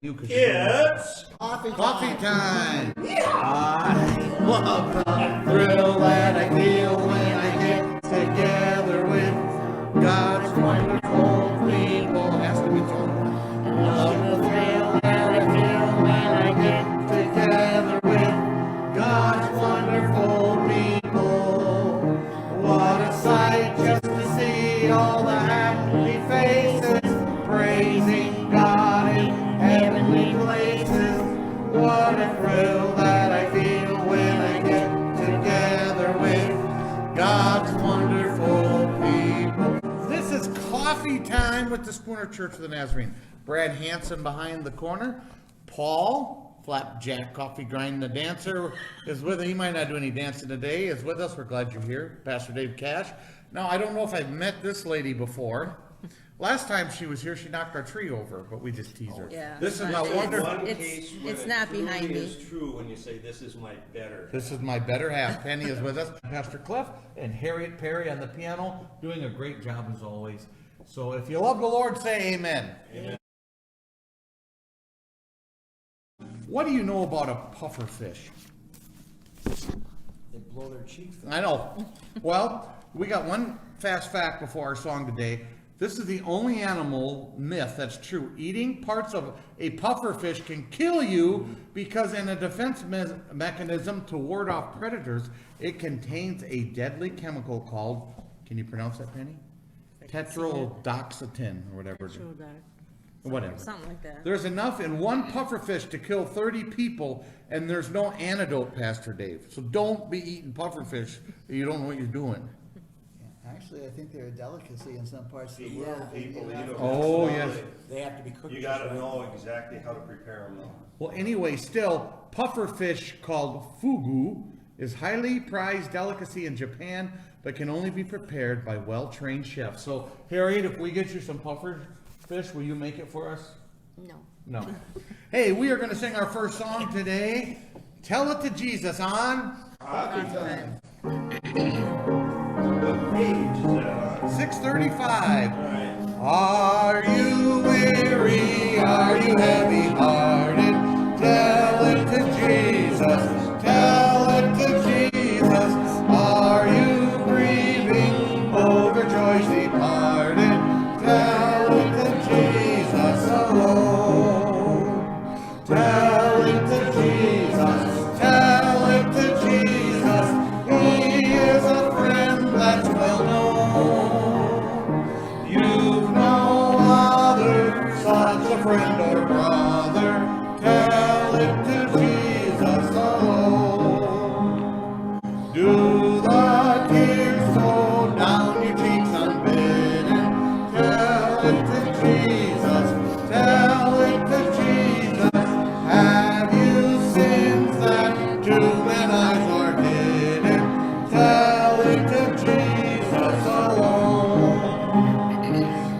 It's coffee time. I love the thrill that I feel when I get together with God's wonderful people. Has to be told. I love the thrill that I feel when I get together with God's wonderful people. What a sight just to see all the happy faces praising God in heavenly places. What a thrill that I feel when I get together with God's wonderful people. This is coffee time with the Spooner Church of the Nazarene. Brad Hansen behind the corner. Paul, Flapjack Coffee Grind the Dancer, is with us. He might not do any dancing today, is with us. We're glad you're here. Pastor Dave Cash. Now, I don't know if I've met this lady before. Last time she was here, she knocked our tree over, but we just teased her. Yeah, this is my wonderful. It's not behind me. It's true when you say this is my better. This is my better half. Penny is with us. Pastor Cliff and Harriet Perry on the piano, doing a great job as always. So if you love the Lord, say amen. Amen. What do you know about a puffer fish? They blow their cheeks. I know. Well, we got one fast fact before our song today. This is the only animal myth that's true. Eating parts of a puffer fish can kill you because in a defense mechanism to ward off predators, it contains a deadly chemical called, can you pronounce that, Penny? Tetrodotoxin or whatever. Whatever. Something like that. There's enough in one puffer fish to kill 30 people, and there's no antidote, Pastor Dave. So don't be eating puffer fish if you don't know what you're doing. Actually, I think they're a delicacy in some parts of the Yeah, world. people You eat have them. to- Oh, yes. They have to be cooked. You gotta know exactly how to prepare them though. Well, anyway, still, puffer fish called fugu is highly prized delicacy in Japan, but can only be prepared by well-trained chefs. So, Harriet, if we get you some puffer fish, will you make it for us? No. No. Hey, we are going to sing our first song today. Tell It to Jesus on Coffee time. What page is that on? 635. All right. Are you weary? Are you heavy-hearted? Tell it to Jesus. Tell it to Jesus. Are you grieving over joys departed? Tell it to Jesus alone. Tell it to Jesus. Tell it to Jesus. He is a friend that's well known. You've no other, such a friend or brother. Tell it to Jesus alone. Do the tears flow down your cheeks unbidden? Tell it to Jesus. Tell it to Jesus. Have you sins that to men eyes are hidden? Tell it to Jesus alone.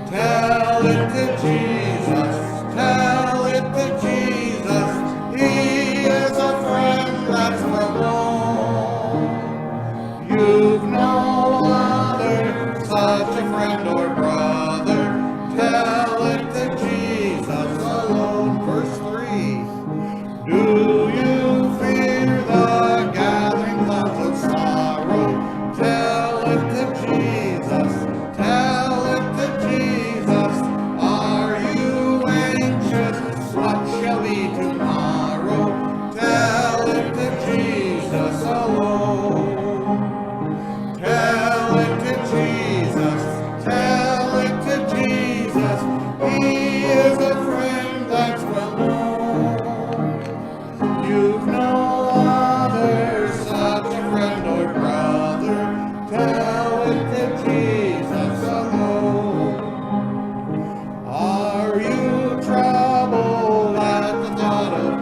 Tell it to Jesus. Tell it to Jesus. He is a friend that's well known. You've no other, such a friend or brother. Tell it to Jesus alone. Verse 3. Do you fear the gathering clouds of sorrow? Tell it to Jesus. Tell it to Jesus. Are you anxious? What shall be tomorrow? Tell it to Jesus alone. Tell it to Jesus. Tell it to Jesus. He is a friend that's well known. You've no other, such a friend or brother. Tell it to Jesus alone. Are you troubled at the thought of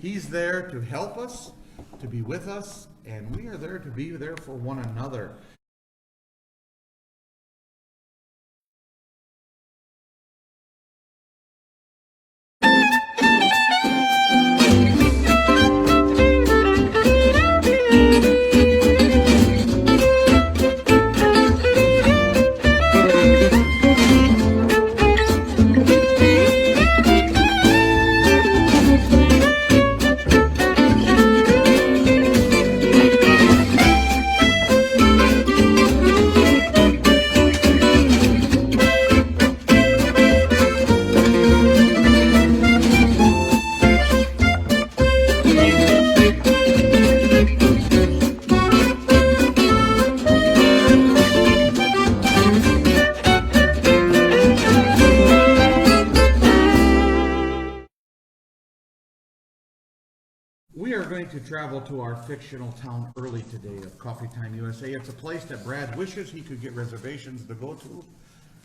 He's there to help us, to be with us, and we are there to be there for one another. We are going to travel to our fictional town early today of Coffee Time USA. It's a place that Brad wishes he could get reservations to go to.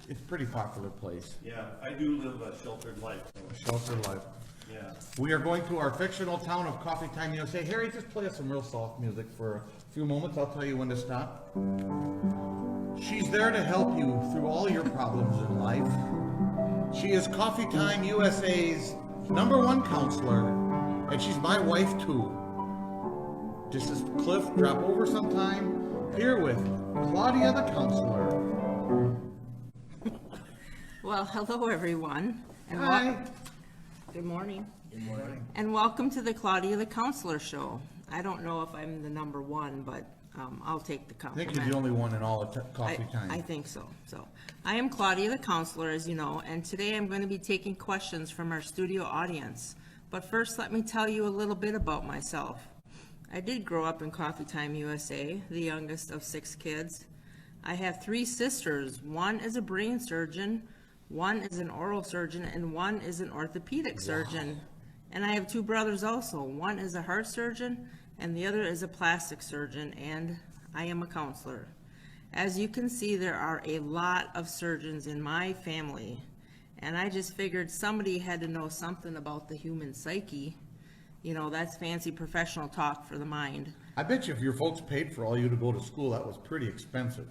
It's a pretty popular place. Yeah, I do live a sheltered life. So, Shelter life. yeah. We are going to our fictional town of Coffee Time USA. Harry, just play us some real soft music for a few moments. I'll tell you when to stop. She's there to help you through all your problems in life. She is Coffee Time USA's #1 counselor, and she's my wife too. This is Cliff. Drop over sometime. Here with Claudia the counselor. Well, hello, everyone. And Hi. Good morning. Good morning. And welcome to the Claudia the Counselor Show. I don't know if I'm the #1, but I'll take the I think compliment. you're the only one in all of Coffee Time. I think so. So, I am Claudia the Counselor, as you know, and today I'm going to be taking questions from our studio audience. But first, let me tell you a little bit about myself. I did grow up in Coffee Time USA, the youngest of 6 kids. I have 3 sisters. One is a brain surgeon, one is an oral surgeon, and one is an orthopedic surgeon. And I have 2 brothers also. One is a heart surgeon, and the other is a plastic surgeon, and I am a counselor. As you can see, there are a lot of surgeons in my family, and I just figured somebody had to know something about the human psyche. You know, that's fancy professional talk for the mind. I bet you if your folks paid for all you to go to school, that was pretty expensive.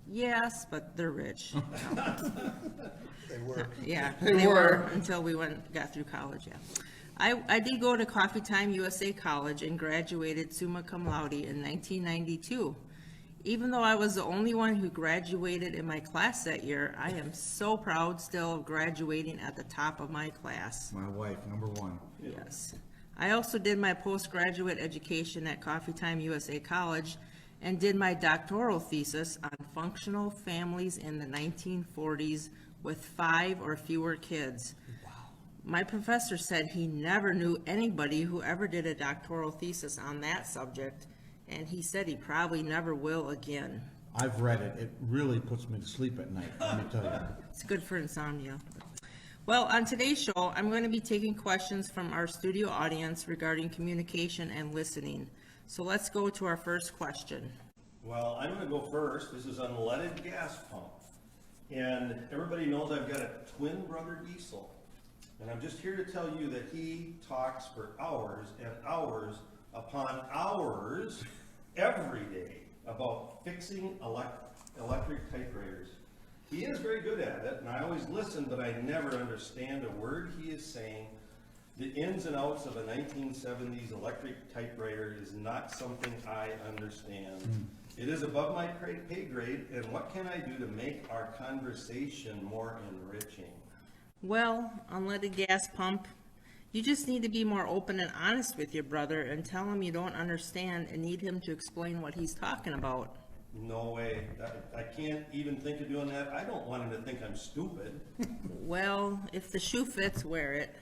Yes, but they're rich. They were. Yeah, They they were. were until we got through college, yeah. I did go to Coffee Time USA College and graduated summa cum laude in 1992. Even though I was the only one who graduated in my class that year, I am so proud still of graduating at the top of my class. My wife, #1. Yes. I also did my postgraduate education at Coffee Time USA College and did my doctoral thesis on functional families in the 1940s with 5 or fewer kids. My professor said he never knew anybody who ever did a doctoral thesis on that subject, and he said he probably never will again. I've read it. It really puts me to sleep at night, let me tell you. It's good for insomnia. Well, on today's show, I'm going to be taking questions from our studio audience regarding communication and listening. So let's go to our first question. Well, I'm gonna go first. This is unleaded gas pump. And everybody knows I've got a twin brother Diesel. And I'm just here to tell you that he talks for hours and hours upon hours every day about fixing electric typewriters. He is very good at it, and I always listen, but I never understand a word he is saying. The ins and outs of a 1970s electric typewriter is not something I understand. It is above my pay grade, and what can I do to make our conversation more enriching? Well, unleaded gas pump, you just need to be more open and honest with your brother and tell him you don't understand and need him to explain what he's talking about. No way. I can't even think of doing that. I don't want him to think I'm stupid. Well, if the shoe fits, wear it.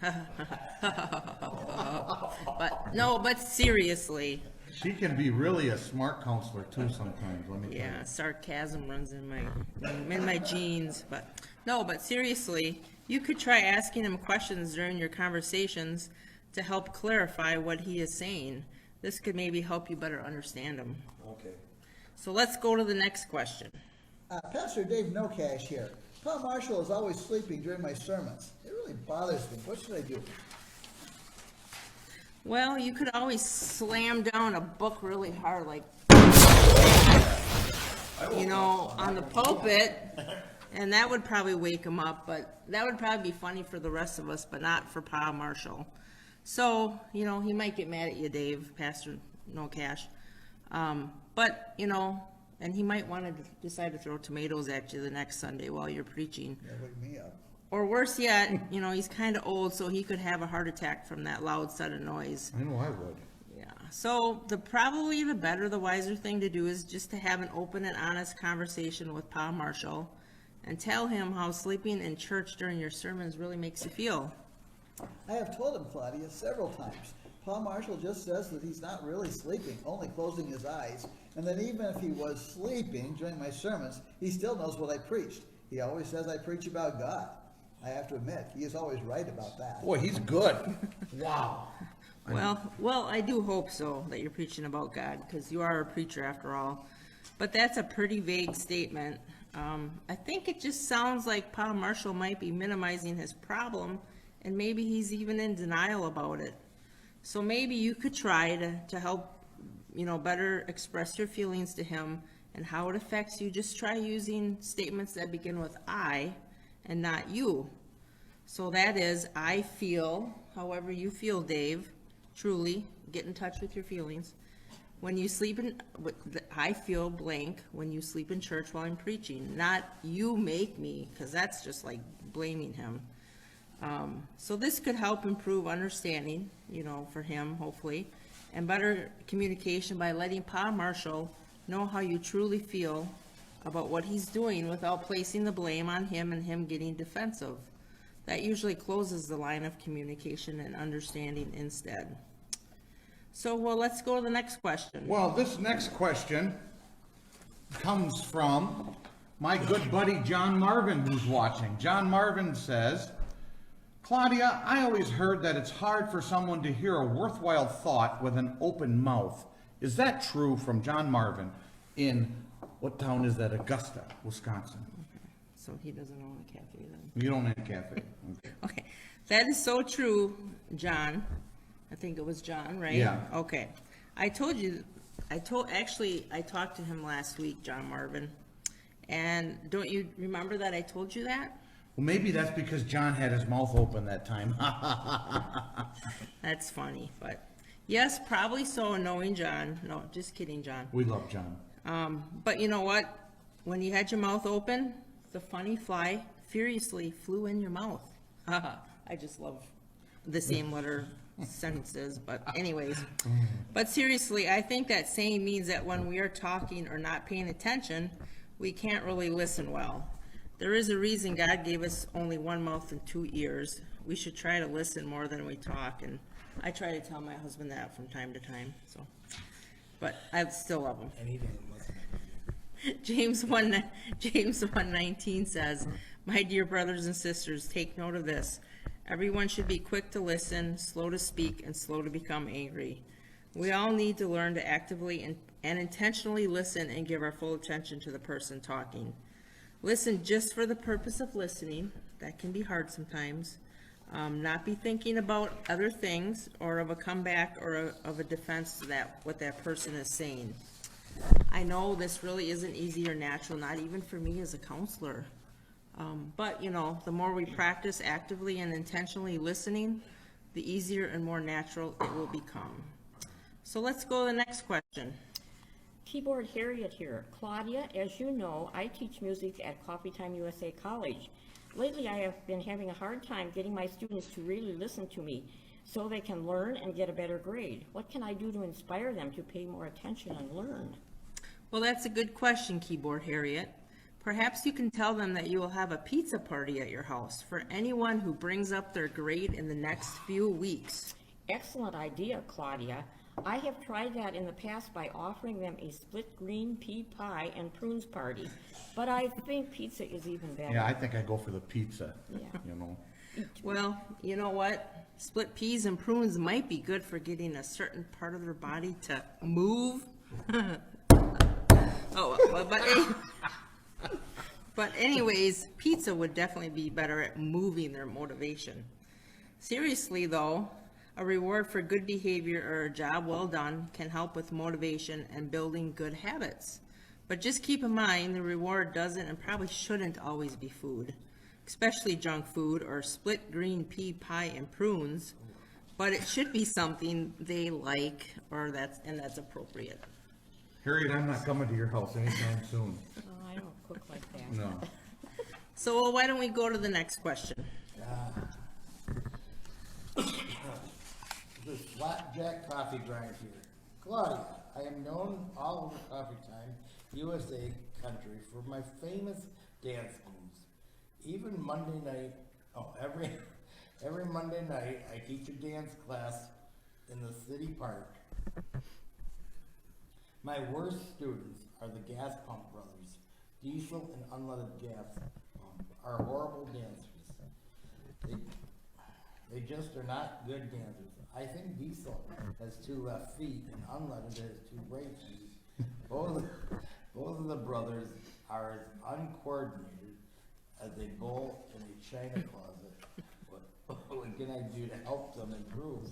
But seriously, She can be really a smart counselor too sometimes, let me tell you. yeah, sarcasm runs in my genes, but seriously, you could try asking him questions during your conversations to help clarify what he is saying. This could maybe help you better understand him. Okay. So let's go to the next question. Pastor Dave No Cash here. Tom Marshall is always sleeping during my sermons. It really bothers me. What should I do? Well, you could always slam down a book really hard, like, on the pulpit, and that would probably wake him up, but that would probably be funny for the rest of us, but not for Pa Marshall. So, he might get mad at you, Dave, Pastor No Cash. But, and he might want to decide to throw tomatoes at you the next Sunday while you're preaching. Yeah, wake me up. Or worse yet, he's kind of old, so he could have a heart attack from that loud sudden noise. I know I would. Yeah, so probably the better, the wiser thing to do is just to have an open and honest conversation with Pa Marshall and tell him how sleeping in church during your sermons really makes you feel. I have told him, Claudia, several times. Paul Marshall just says that he's not really sleeping, only closing his eyes, and that even if he was sleeping during my sermons, he still knows what I preached. He always says I preach about God. I have to admit, he is always right about that. Boy, he's good. Wow. Well, I do hope so, that you're preaching about God, because you are a preacher after all. But that's a pretty vague statement. I think it just sounds like Pa Marshall might be minimizing his problem, and maybe he's even in denial about it. So maybe you could try to help, better express your feelings to him and how it affects you. Just try using statements that begin with I and not you. So that is, I feel, however you feel, Dave, truly, get in touch with your feelings. When you sleep I feel blank when you sleep in church while I'm preaching, not you make me, because that's just like blaming him. So this could help improve understanding, for him, hopefully, and better communication by letting Pa Marshall know how you truly feel about what he's doing without placing the blame on him and him getting defensive. That usually closes the line of communication and understanding instead. So, let's go to the next question. Well, this next question comes from my good buddy John Marvin, who's watching. John Marvin says, Claudia, I always heard that it's hard for someone to hear a worthwhile thought with an open mouth. Is that true? From John Marvin in, what town is that? Augusta, Wisconsin. Okay. So he doesn't own a cafe then. You don't have a cafe. Okay. Okay, that is so true, John. I think it was John, right? Yeah. Okay. I talked to him last week, John Marvin. And don't you remember that I told you that? Well, maybe that's because John had his mouth open that time. That's funny, but yes, probably so, knowing John. No, just kidding, John. We love John. But you know what? When you had your mouth open, the funny fly furiously flew in your mouth. I just love the same letter sentences, but anyways. But seriously, I think that saying means that when we are talking or not paying attention, we can't really listen well. There is a reason God gave us only one mouth and two ears. We should try to listen more than we talk, and I try to tell my husband that from time to time. So, but I still love him. And he didn't listen. James 1:19 says, "My dear brothers and sisters, take note of this. Everyone should be quick to listen, slow to speak, and slow to become angry." We all need to learn to actively and intentionally listen and give our full attention to the person talking. Listen just for the purpose of listening. That can be hard sometimes. Not be thinking about other things or of a comeback or of a defense to what that person is saying. I know this really isn't easy or natural, not even for me as a counselor. But, the more we practice actively and intentionally listening, the easier and more natural it will become. So let's go to the next question. Keyboard Harriet here. Claudia, as you know, I teach music at Coffee Time USA College. Lately, I have been having a hard time getting my students to really listen to me so they can learn and get a better grade. What can I do to inspire them to pay more attention and learn? Well, that's a good question, Keyboard Harriet. Perhaps you can tell them that you will have a pizza party at your house for anyone who brings up their grade in the next few weeks. Excellent idea, Claudia. I have tried that in the past by offering them a split green pea pie and prunes party, but I think pizza is even better. Yeah, I think I go for the pizza. Yeah. Well, you know what? Split peas and prunes might be good for getting a certain part of their body to move. But anyways, pizza would definitely be better at moving their motivation. Seriously though, A reward for good behavior or a job well done can help with motivation and building good habits. But just keep in mind, the reward doesn't and probably shouldn't always be food, especially junk food or split green pea pie and prunes. But it should be something they like that's appropriate. Harriet, I'm not coming to your house anytime soon. Oh, I don't cook like that. No. So why don't we go to the next question? The Slapjack Coffee Grind here. Claudia, I am known all over Coffee Time, USA country for my famous dance moves. Even Monday night, every Monday night, I teach a dance class in the city park. My worst students are the gas pump brothers. Diesel and unleaded gas pump are horrible dancers. They just are not good dancers. I think Diesel has 2 left feet and unleaded has 2 right feet. Both of the brothers are as uncoordinated as a bowl in a china closet. What can I do to help them improve?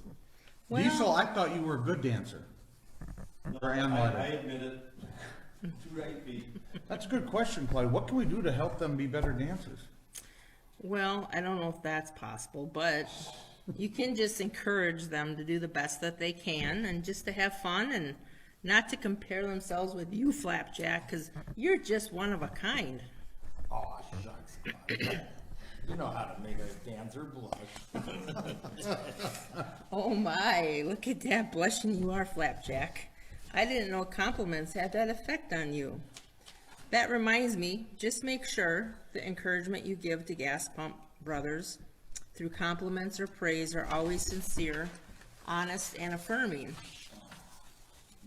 Well- Diesel, I thought you were a good dancer. Or I unleaded. admit it. 2 right feet. That's a good question, Claudia. What can we do to help them be better dancers? Well, I don't know if that's possible, but you can just encourage them to do the best that they can and just to have fun and not to compare themselves with you, Flapjack, because you're just one of a kind. Oh, shucks, Claudia. You know how to make a dancer blush. Oh my, look at that blushing you are, Flapjack. I didn't know compliments had that effect on you. That reminds me, just make sure the encouragement you give to gas pump brothers through compliments or praise are always sincere, honest, and affirming.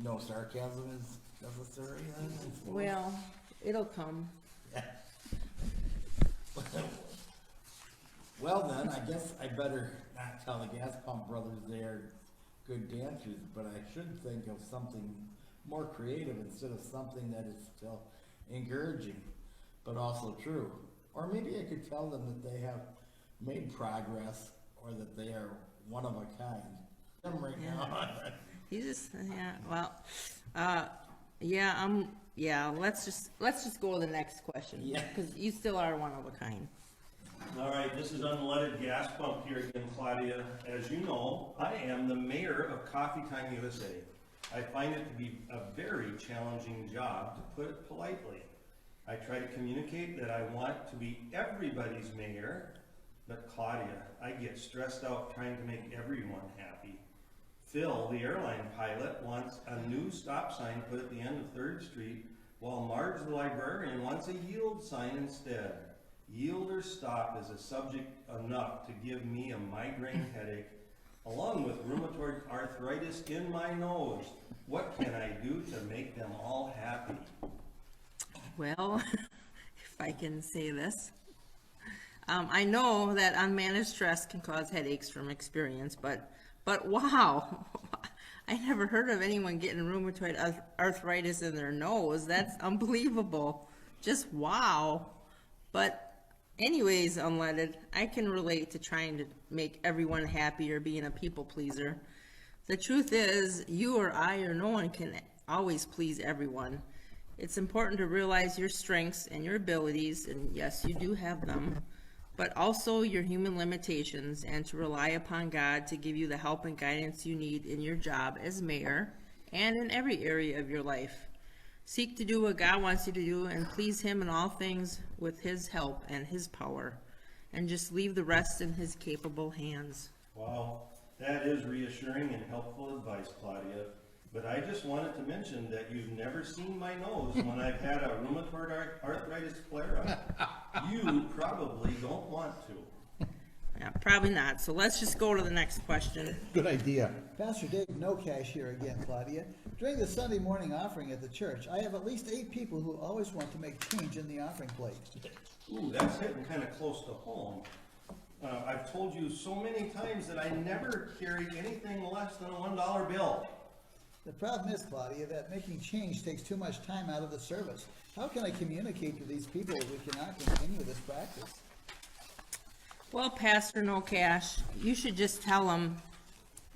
No sarcasm is necessary then? Well, it'll come. Well then, I guess I better not tell the gas pump brothers they're good dancers, but I should think of something more creative instead of something that is still encouraging, but also true. Or maybe I could tell them that they have made progress or that they are one of a kind. I'm right now. You just, let's just go to the next question. Yeah. Because you still are one of a kind. All right, this is unleaded gas pump here again, Claudia. As you know, I am the mayor of Coffee Time USA. I find it to be a very challenging job, to put it politely. I try to communicate that I want to be everybody's mayor, but Claudia, I get stressed out trying to make everyone happy. Phil, the airline pilot, wants a new stop sign put at the end of 3rd Street, while Marge, the librarian, wants a yield sign instead. Yield or stop is a subject enough to give me a migraine headache, along with rheumatoid arthritis in my nose. What can I do to make them all happy? Well, if I can say this, I know that unmanaged stress can cause headaches from experience, but wow, I never heard of anyone getting rheumatoid arthritis in their nose. That's unbelievable. Just wow. But anyways, unleaded, I can relate to trying to make everyone happy or being a people pleaser. The truth is, you or I or no one can always please everyone. It's important to realize your strengths and your abilities, and yes, you do have them, but also your human limitations, and to rely upon God to give you the help and guidance you need in your job as mayor and in every area of your life. Seek to do what God wants you to do and please Him in all things with His help and His power, and just leave the rest in His capable hands. Wow, that is reassuring and helpful advice, Claudia. But I just wanted to mention that you've never seen my nose when I've had a rheumatoid arthritis flare-up. You probably don't want to. Yeah, probably not. So let's just go to the next question. Good idea. Pastor Dave No Cash here again, Claudia. During the Sunday morning offering at the church, I have at least 8 people who always want to make change in the offering plate. Ooh, that's hitting kind of close to home. I've told you so many times that I never carry anything less than a $1 bill. The problem is, Claudia, that making change takes too much time out of the service. How can I communicate to these people if we cannot continue this practice? Well, Pastor No Cash, you should just tell them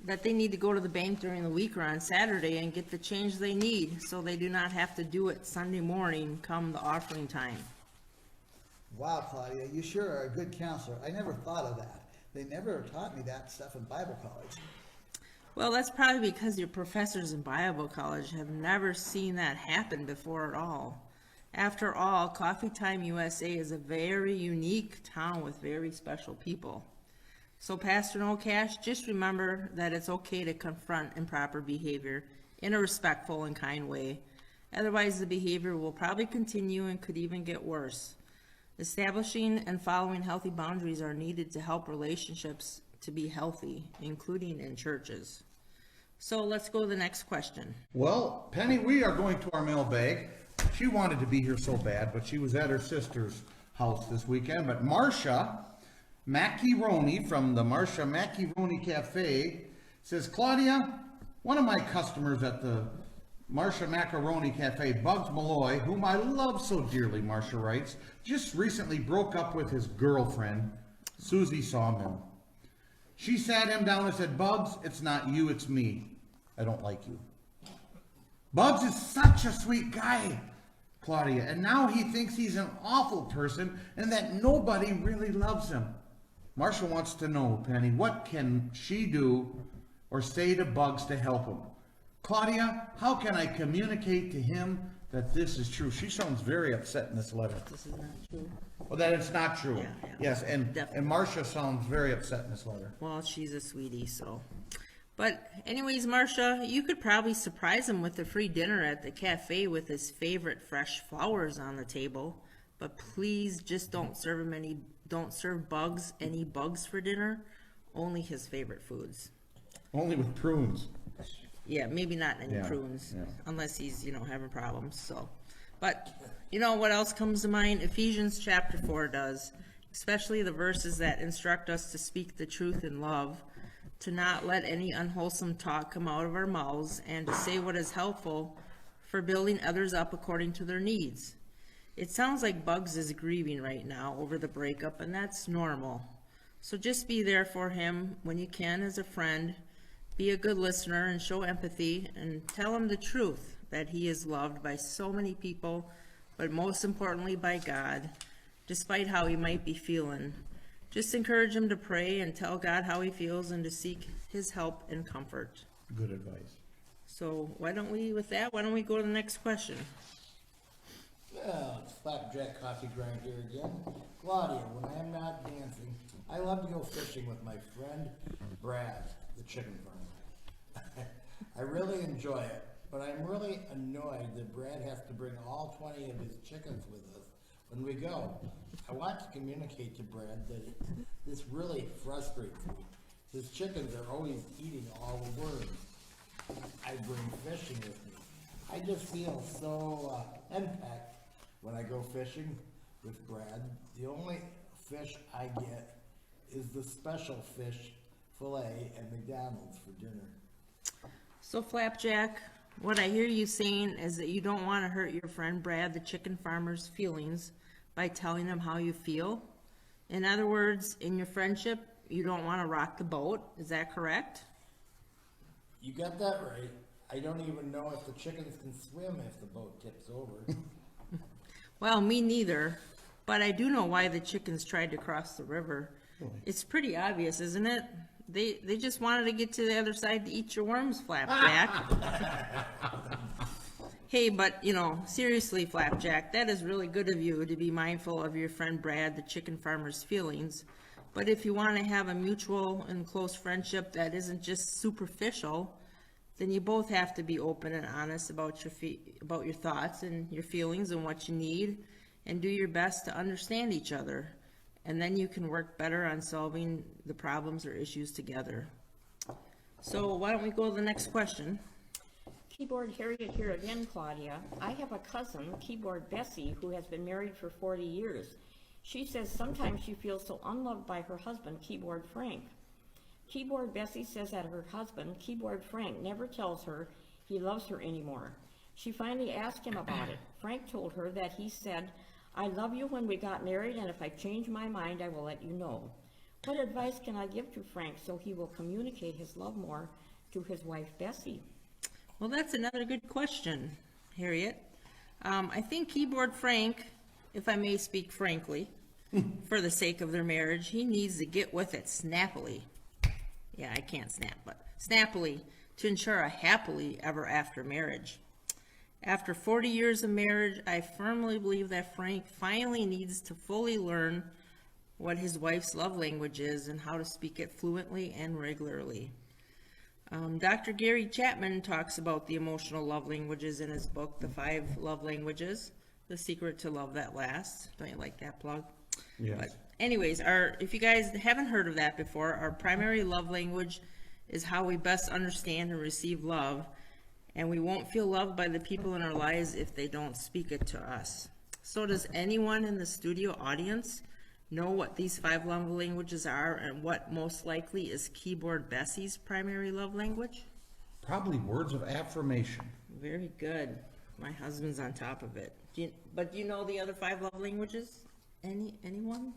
that they need to go to the bank during the week or on Saturday and get the change they need, so they do not have to do it Sunday morning come the offering time. Wow, Claudia, you sure are a good counselor. I never thought of that. They never taught me that stuff in Bible college. Well, that's probably because your professors in Bible college have never seen that happen before at all. After all, Coffee Time USA is a very unique town with very special people. So Pastor No Cash, just remember that it's okay to confront improper behavior in a respectful and kind way. Otherwise, the behavior will probably continue and could even get worse. Establishing and following healthy boundaries are needed to help relationships to be healthy, including in churches. So let's go to the next question. Well, Penny, we are going to our mailbag. She wanted to be here so bad, but she was at her sister's house this weekend. But Marcia Macaroni from the Marcia Macaroni Cafe says, Claudia, one of my customers at the Marcia Macaroni Cafe, Bugs Malloy, whom I love so dearly, Marcia writes, just recently broke up with his girlfriend, Susie Sawmill. She sat him down and said, Bugs, it's not you, it's me. I don't like you. Bugs is such a sweet guy, Claudia, and now he thinks he's an awful person and that nobody really loves him. Marcia wants to know, Penny, what can she do or say to Bugs to help him? Claudia, how can I communicate to him that this is true? She sounds very upset in this letter. This is not true. Well, that it's not true. Yeah, yeah. Yes, and Definitely. Marcia sounds very upset in this letter. Well, she's a sweetie, so. But anyways, Marcia, you could probably surprise him with a free dinner at the cafe with his favorite fresh flowers on the table. But please just don't serve Bugs any bugs for dinner, only his favorite foods. Only with prunes. Yeah, maybe not any Yeah, prunes, yeah. unless he's, having problems, so. But, what else comes to mind? Ephesians chapter 4 does, especially the verses that instruct us to speak the truth in love, to not let any unwholesome talk come out of our mouths, and to say what is helpful for building others up according to their needs. It sounds like Bugs is grieving right now over the breakup, and that's normal. So just be there for him when you can as a friend. Be a good listener and show empathy, and tell him the truth, that he is loved by so many people, but most importantly by God, despite how he might be feeling. Just encourage him to pray and tell God how he feels and to seek his help and comfort. Good advice. So why don't we go to the next question? Yeah, it's Flapjack Coffee Grind here again. Claudia, when I'm not dancing, I love to go fishing with my friend Brad, the chicken farmer. I really enjoy it, but I'm really annoyed that Brad has to bring all 20 of his chickens with us when we go. I want to communicate to Brad that this really frustrates me. His chickens are always eating all the worms I bring fishing with me. I just feel so henpecked when I go fishing with Brad. The only fish I get is the special fish fillet at McDonald's for dinner. So Flapjack, what I hear you saying is that you don't want to hurt your friend Brad, the chicken farmer's feelings, by telling him how you feel. In other words, in your friendship, you don't want to rock the boat. Is that correct? You got that right. I don't even know if the chickens can swim if the boat tips over. Well, me neither, but I do know why the chickens tried to cross the river. It's pretty obvious, isn't it? They just wanted to get to the other side to eat your worms, Flapjack. Hey, but, seriously, Flapjack, that is really good of you to be mindful of your friend Brad, the chicken farmer's feelings. But if you want to have a mutual and close friendship that isn't just superficial, then you both have to be open and honest about your thoughts and your feelings and what you need, and do your best to understand each other. And then you can work better on solving the problems or issues together. So why don't we go to the next question? Keyboard Harriet here again, Claudia. I have a cousin, Keyboard Bessie, who has been married for 40 years. She says sometimes she feels so unloved by her husband, Keyboard Frank. Keyboard Bessie says that her husband, Keyboard Frank, never tells her he loves her anymore. She finally asked him about it. Frank told her that he said, "I love you when we got married, and if I change my mind, I will let you know." What advice can I give to Frank so he will communicate his love more to his wife Bessie? Well, that's another good question, Harriet. I think keyboard Frank, if I may speak frankly, for the sake of their marriage, he needs to get with it snappily. Yeah, I can't snap, but snappily to ensure a happily ever after marriage. After 40 years of marriage, I firmly believe that Frank finally needs to fully learn what his wife's love language is and how to speak it fluently and regularly. Dr. Gary Chapman talks about the emotional love languages in his book, The 5 Love Languages, The Secret to Love That Lasts. Don't you like that plug? Yes. But anyways, if you guys haven't heard of that before, our primary love language is how we best understand and receive love, and we won't feel loved by the people in our lives if they don't speak it to us. So does anyone in the studio audience know what these 5 love languages are and what most likely is keyboard Bessie's primary love language? Probably words of affirmation. Very good. My husband's on top of it. Do you know the other 5 love languages? Anyone?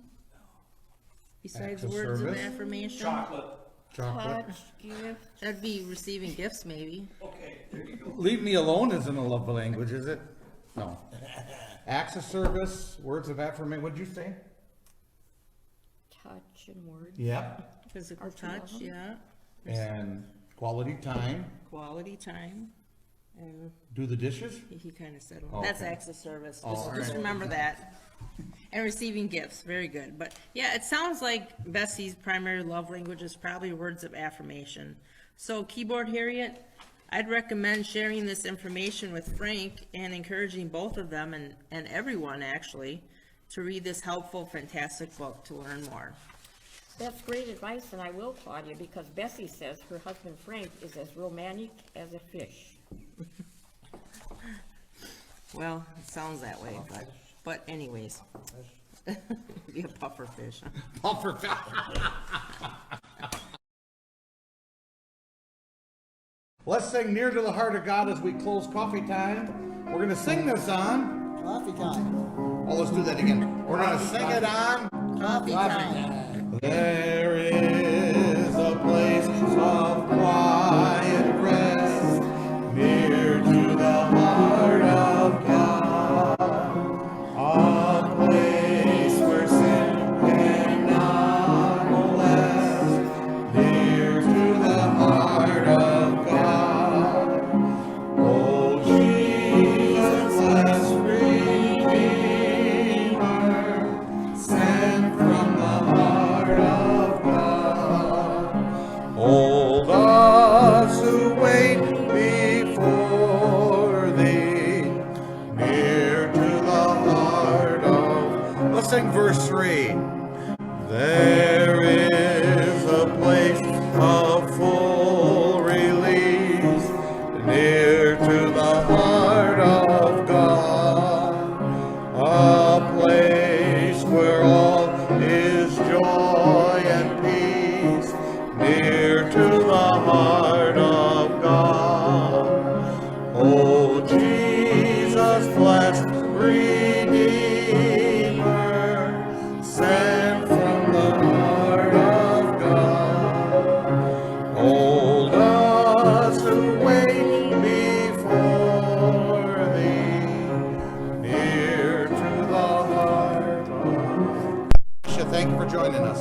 Besides Acts of words of service? affirmation? Chocolate. Chocolate. Touch, gift. That'd be receiving gifts, maybe. Okay, there you go. Leave me alone isn't a love language, is it? No. Acts of service, words of affirmation. What'd you say? Touch and words. Yep. Physical Are two of touch, them? yeah. And quality time. Quality time. And Do the dishes. he kind of said, Oh, that's okay. acts of service. Oh, Just alright. remember that. And receiving gifts, very good. But yeah, it sounds like Bessie's primary love language is probably words of affirmation. So keyboard Harriet, I'd recommend sharing this information with Frank and encouraging both of them and everyone actually to read this helpful, fantastic book to learn more. That's great advice, and I will, Claudia, because Bessie says her husband Frank is as romantic as a fish. Well, it sounds that way, but anyways. Be a puffer fish. Let's sing Near to the Heart of God as we close coffee time. We're going to sing this on. Coffee time. Oh, let's do that again. We're going to sing it on. Coffee time. There is a place of quiet rest near to the heart of God, a place where sin cannot molest, near to the heart of God. Oh, Jesus, blessed Redeemer, sent from the heart of God. Hold us who wait before thee, near to the heart of... Let's sing verse 3. There is a place of full release, near to the heart of God, a place where all is joy and peace, near to the heart of God. Oh, Jesus, blessed Redeemer, sent from the heart of God. Hold us who wait before thee, near to the heart of God. Thank you for joining us.